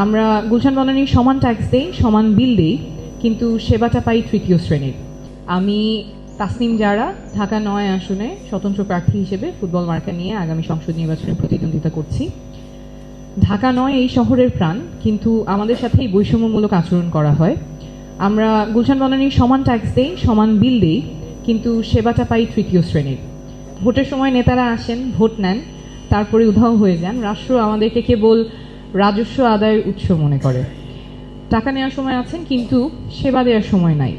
আমরা গুলশান বনানীর সমান ট্যাক্স দেই, সমান বিল দেই, কিন্তু সেবাটা পাই তৃতীয় শ্রেণীর। আমি তাসনিম জারা ঢাকা ৯ আসনে স্বতন্ত্র প্রার্থী হিসেবে ফুটবল মার্কা নিয়ে আগামী সংসদ নির্বাচনে প্রতিদ্বন্দ্বিতা করছি। ঢাকা ৯ এই শহরের প্রাণ, কিন্তু আমাদের সাথেই বৈষম্যমূলক আচরণ করা হয়। আমরা গুলশান বনানীর সমান ট্যাক্স দেই, সমান বিল দেই, কিন্তু সেবাটা পাই তৃতীয় শ্রেণীর। ভোটের সময় নেতারা আসেন, ভোট নেন, তারপরে উধাও হয়ে যান। রাষ্ট্র আমাদেরকে কেবল রাজস্ব আদায়ের উৎস মনে করে। টাকা নেওয়ার সময় আছেন, কিন্তু সেবা দেওয়ার সময় নাই।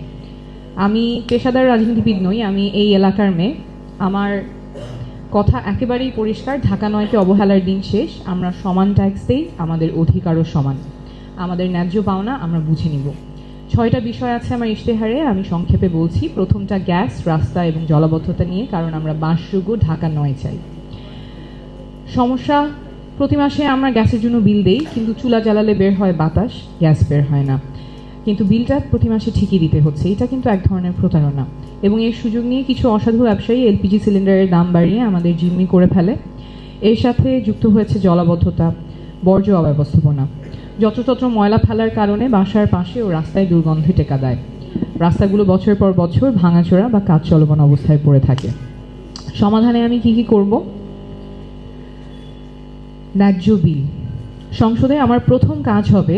আমি পেশাদার রাজনীতিবিদ নই, আমি এই এলাকার মেয়ে। আমার কথা একেবারেই পরিষ্কার, ঢাকা ৯কে অবহেলার দিন শেষ। আমরা সমান ট্যাক্স দেই, আমাদের অধিকারও সমান। আমাদের ন্যায্য পাওনা আমরা বুঝে নিব। ৬টা বিষয় আছে আমার ইশতেহারে, আমি সংক্ষেপে বলছি। প্রথমটা গ্যাস, রাস্তা এবং জলাবদ্ধতা নিয়ে, কারণ আমরা বাসযোগ্য ঢাকা ৯ চাই। সমস্যা, প্রতি মাসে আমরা গ্যাসের জন্য বিল দেই, কিন্তু চুলা জ্বালালে বের হয় বাতাস, গ্যাস বের হয় না। কিন্তু বিলটা প্রতি মাসে ঠিকই দিতে হচ্ছে। এটা কিন্তু এক ধরনের প্রতারণা, এবং এর সুযোগ নিয়ে কিছু অসাধু ব্যবসায়ী এলপিজি সিলিন্ডারের দাম বাড়িয়ে আমাদের জিম্মি করে ফেলে। এর সাথে যুক্ত হয়েছে জলাবদ্ধতা, বর্জ্য অব্যবস্থাপনা। যত্রতত্র ময়লা ফেলার কারণে বাসার পাশে ও রাস্তায় দুর্গন্ধে টেকা দেয়। রাস্তাগুলো বছর পর বছর ভাঙাচোরা বা কাজ চলমান অবস্থায় পড়ে থাকে। সমাধানে আমি কি করব? ন্যায্য বিল। সংসদে আমার প্রথম কাজ হবে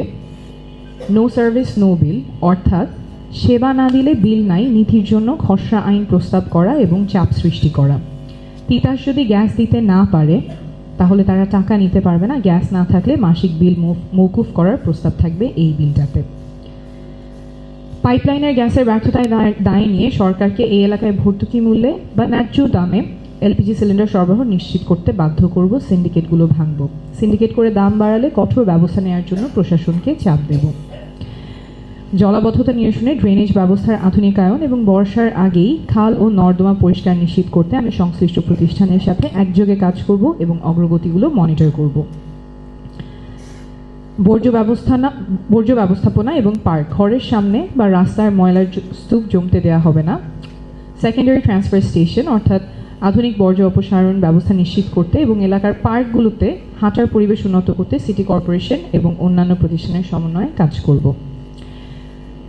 নো সার্ভিস নো বিল, অর্থাৎ সেবা না দিলে বিল নাই নীতির জন্য খসড়া আইন প্রস্তাব করা এবং চাপ সৃষ্টি করা। তিতাস যদি গ্যাস দিতে না পারে, তাহলে তারা টাকা নিতে পারবে না। গ্যাস না থাকলে মাসিক বিল মৌকুফ করার প্রস্তাব থাকবে এই বিলটাতে। পাইপলাইনের গ্যাসের ব্যর্থতায় দায় নিয়ে সরকারকে এই এলাকায় ভর্তুকি মূল্যে বা ন্যায্য দামে এলপিজি সিলিন্ডার সরবরাহ নিশ্চিত করতে বাধ্য করব। সিন্ডিকেটগুলো ভাঙব। সিন্ডিকেট করে দাম বাড়ালে কঠোর ব্যবস্থা নেওয়ার জন্য প্রশাসনকে চাপ দেব। জলাবদ্ধতা নিরসনে ড্রেনেজ ব্যবস্থার আধুনিকায়ন এবং বর্ষার আগেই খাল ও নর্দমা পরিষ্কার নিশ্চিত করতে আমি সংশ্লিষ্ট প্রতিষ্ঠানের সাথে একযোগে কাজ করব এবং অগ্রগতিগুলো মনিটর করব। বর্জ্য ব্যবস্থাপনা এবং পার্ক, ঘরের সামনে বা রাস্তার ময়লার স্তূপ জমতে দেওয়া হবে না। সেকেন্ডারি ট্রান্সফার স্টেশন, অর্থাৎ আধুনিক বর্জ্য অপসারণ ব্যবস্থা নিশ্চিত করতে এবং এলাকার পার্কগুলোতে হাঁটার পরিবেশ উন্নত করতে সিটি কর্পোরেশন এবং অন্যান্য প্রতিষ্ঠানের সমন্বয়ে কাজ করব।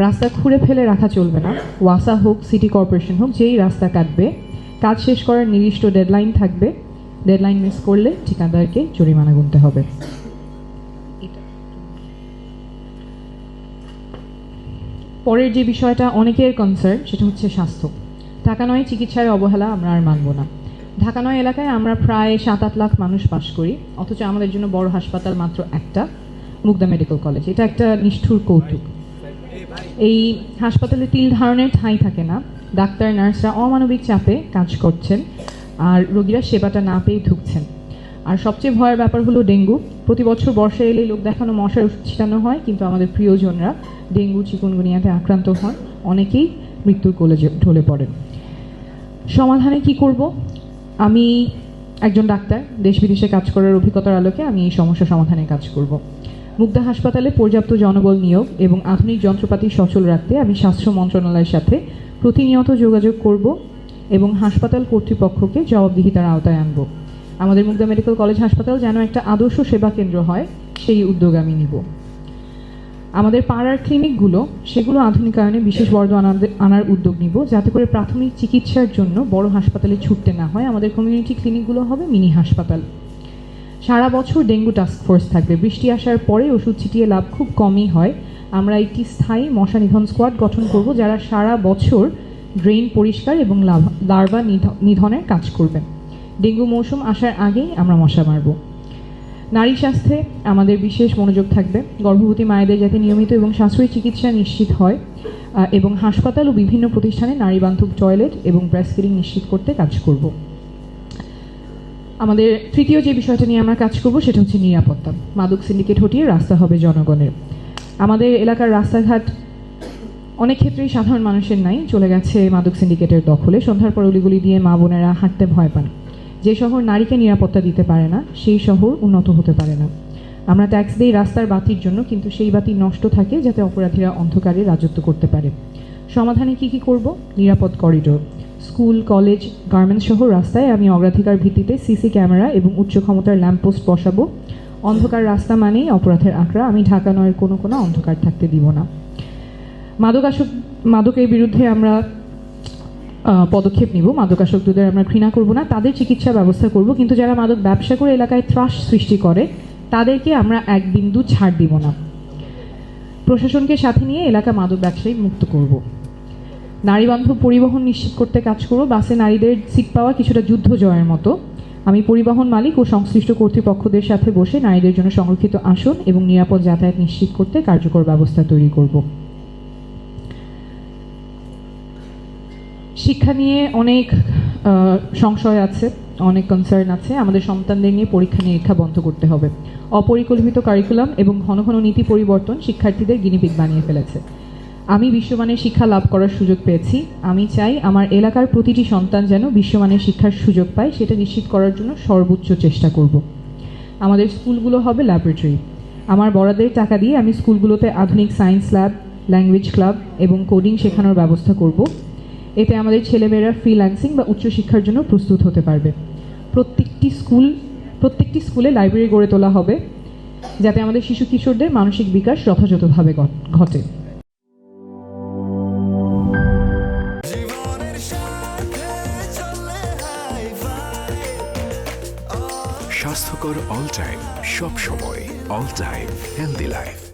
রাস্তা খুঁড়ে ফেলে রাখা চলবে না। ওয়াসা হোক, সিটি কর্পোরেশন হোক, যেই রাস্তা কাটবে, কাজ শেষ করার নির্দিষ্ট ডেডলাইন থাকবে। ডেডলাইন মিস করলে ঠিকাদারকে জরিমানা গুনতে হবে। পরের যে বিষয়টা অনেকের কনসার্ন, সেটা হচ্ছে স্বাস্থ্য। ঢাকা ৯ চিকিৎসায় অবহেলা আমরা আর মানব না। ঢাকা ৯ এলাকায় আমরা প্রায় ৭-৮ লাখ মানুষ বাস করি, অথচ আমাদের জন্য বড় হাসপাতাল মাত্র একটা, মুগদা মেডিকেল কলেজ। এটা একটা নিষ্ঠুর কৌতুক। এই হাসপাতালে তিল ধারণের ঠাঁই থাকে না। ডাক্তার নার্সরা অমানবিক চাপে কাজ করছেন, আর রোগীরা সেবাটা না পেয়ে ঢুকছেন। আর সবচেয়ে ভয়ের ব্যাপার হলো ডেঙ্গু। প্রতি বছর বর্ষা এলে লোক দেখানো মশার ওষুধ ছিটানো হয়, কিন্তু আমাদের প্রিয়জনরা ডেঙ্গু চিকুনগুনিয়াতে আক্রান্ত হন, অনেকেই মৃত্যুর কোলে ঢলে পড়েন। সমাধানে কি করব? আমি একজন ডাক্তার, দেশ বিদেশে কাজ করার অভিজ্ঞতার আলোকে আমি এই সমস্যা সমাধানে কাজ করব। মুগদা হাসপাতালে পর্যাপ্ত জনবল নিয়োগ এবং আধুনিক যন্ত্রপাতি সচল রাখতে আমি স্বাস্থ্য মন্ত্রণালয়ের সাথে প্রতিনিয়ত যোগাযোগ করব এবং হাসপাতাল কর্তৃপক্ষকে জবাবদিহিতার আওতায় আনব। আমাদের মুগদা মেডিকেল কলেজ হাসপাতাল যেন একটা আদর্শ সেবা কেন্দ্র হয়, সেই উদ্যোগ আমি নিব। আমাদের পাড়ার ক্লিনিকগুলো, সেগুলো আধুনিকায়নে বিশেষ বর্গ আনার উদ্যোগ নিব, যাতে করে প্রাথমিক চিকিৎসার জন্য বড় হাসপাতালে ছুটতে না হয়। আমাদের কমিউনিটি ক্লিনিকগুলো হবে মিনি হাসপাতাল। সারা বছর ডেঙ্গু টাস্ক ফোর্স থাকবে। বৃষ্টি আসার পরে ওষুধ ছিটিয়ে লাভ খুব কমই হয়। আমরা একটি স্থায়ী মশা নিধন স্কোয়াড গঠন করব, যারা সারা বছর ড্রেন পরিষ্কার এবং লার্ভা নিধনের কাজ করবেন। ডেঙ্গু মৌসুম আসার আগেই আমরা মশা মারব। নারী স্বাস্থ্যে আমাদের বিশেষ মনোযোগ থাকবে। গর্ভবতী মায়েদের যাতে নিয়মিত এবং সাশ্রয়ী চিকিৎসা নিশ্চিত হয়, এবং হাসপাতাল ও বিভিন্ন প্রতিষ্ঠানে নারী বান্ধব টয়লেট এবং ব্রেস্ট ফিডিং নিশ্চিত করতে কাজ করব। আমাদের তৃতীয় যে বিষয়টা নিয়ে আমরা কাজ করব, সেটা হচ্ছে নিরাপত্তা। মাদক সিন্ডিকেট হটিয়ে রাস্তা হবে জনগণের। আমাদের এলাকার রাস্তাঘাট অনেক ক্ষেত্রেই সাধারণ মানুষের নাই, চলে গেছে মাদক সিন্ডিকেটের দখলে। সন্ধ্যার পর অলিগুলি দিয়ে মা বোনেরা হাঁটতে ভয় পান। যে শহর নারীকে নিরাপত্তা দিতে পারে না, সেই শহর উন্নত হতে পারে না। আমরা ট্যাক্স দিই রাস্তার বাতির জন্য, কিন্তু সেই বাতি নষ্ট থাকে যাতে অপরাধীরা অন্ধকারে রাজত্ব করতে পারে। সমাধানে কি করব? নিরাপদ করিডোর। স্কুল, কলেজ, গার্মেন্টস সহ রাস্তায় আমি অগ্রাধিকার ভিত্তিতে সিসি ক্যামেরা এবং উচ্চ ক্ষমতার ল্যাম্পপোস্ট বসাবো। অন্ধকার রাস্তা মানেই অপরাধের আঁকড়া। আমি ঢাকা নয়ের কোনো অন্ধকার থাকতে দিব না। মাদকের বিরুদ্ধে আমরা পদক্ষেপ নিব। মাদকাসক্তদের আমরা ঘৃণা করব না, তাদের চিকিৎসার ব্যবস্থা করব, কিন্তু যারা মাদক ব্যবসা করে এলাকায় ত্রাস সৃষ্টি করে তাদেরকে আমরা এক বিন্দু ছাড় দিব না। প্রশাসনকে সাথে নিয়ে এলাকা মাদক ব্যবসায়ী মুক্ত করব। নারীবান্ধব পরিবহন নিশ্চিত করতে কাজ করব। বাসে নারীদের সিট পাওয়া কিছুটা যুদ্ধ জয়ের মতো। আমি পরিবহন মালিক ও সংশ্লিষ্ট কর্তৃপক্ষদের সাথে বসে নারীদের জন্য সংরক্ষিত আসন এবং নিরাপদ যাতায়াত নিশ্চিত করতে কার্যকর ব্যবস্থা তৈরি করব। শিক্ষা নিয়ে অনেক সংশয় আছে, অনেক কনসার্ন আছে। আমাদের সন্তানদের নিয়ে পরীক্ষা নিরীক্ষা বন্ধ করতে হবে। অপরিকল্পিত কারিকুলাম এবং ঘন ঘন নীতি পরিবর্তন শিক্ষার্থীদের গিনিপিগ বানিয়ে ফেলেছে। আমি বিশ্বমানের শিক্ষা লাভ করার সুযোগ পেয়েছি। আমি চাই আমার এলাকার প্রতিটি সন্তান যেন বিশ্বমানের শিক্ষার সুযোগ পায়, সেটা নিশ্চিত করার জন্য সর্বোচ্চ চেষ্টা করব। আমাদের স্কুলগুলো হবে ল্যাবরেটরি। আমার বরাদ্দের টাকা দিয়ে আমি স্কুলগুলোতে আধুনিক সায়েন্স ল্যাব, ল্যাঙ্গুয়েজ ক্লাব এবং কোডিং শেখানোর ব্যবস্থা করব। এতে আমাদের ছেলেমেয়েরা ফ্রিল্যান্সিং বা উচ্চশিক্ষার জন্য প্রস্তুত হতে পারবে। প্রত্যেকটি স্কুলে লাইব্রেরি গড়ে তোলা হবে, যাতে আমাদের শিশু কিশোরদের মানসিক বিকাশ যথাযথভাবে ঘটে। স্বাস্থ্যকর অল টাইম, সব সময় অল টাইম হেলদি লাইফ।